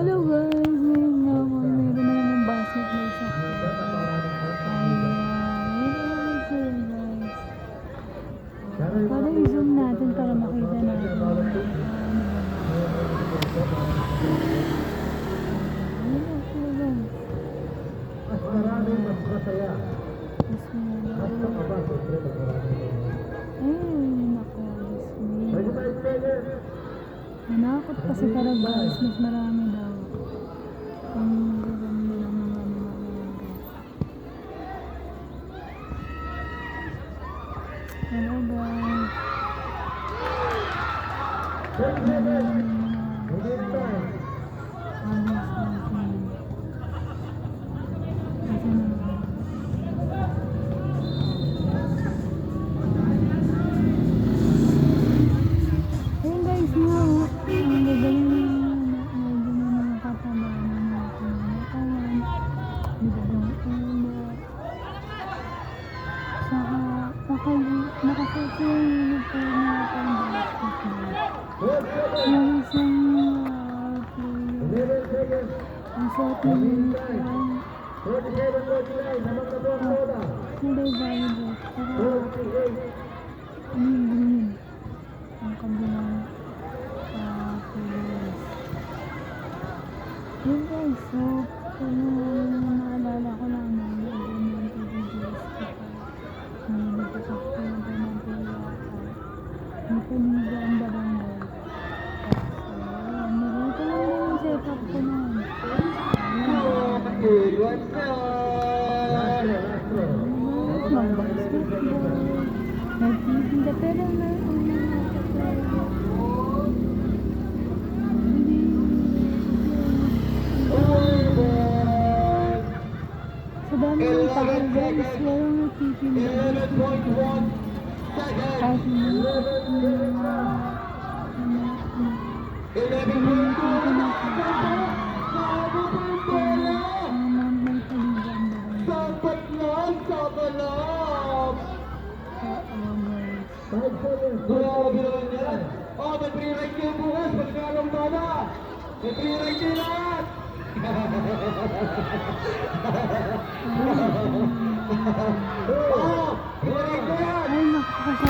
Hello guys, ngayon nga po meron na naman basketball sa akin. Ayan, ayun guys. Para i-zoom natin para makita natin. Ayun po guys. Mas marami, mas masaya. Mas marami. Ayun ako guys. Nanakot kasi talaga guys, mas marami daw. Ang gaganda lang ng ano ngayon guys. Hello guys. Nakasasayang po na pang basketball. Yung isang player. Ang suot ng uniform. Kulay volleyball. Saka yung green. Ang kabilang players. Yun guys, so kung naalala ko lang na yung videos ko pa nagpapakita ng pila ang pinili ang barangay. Nagito lang yung setup ko noon. Mag-basketball, nagtitinda pero sa dami ng tagal guys, walang nagtitinda. Kahit Grabe naman yan. Oh, may free ride kayo bukas. Pagkalong bala. May free ride kayo lahat. Oh,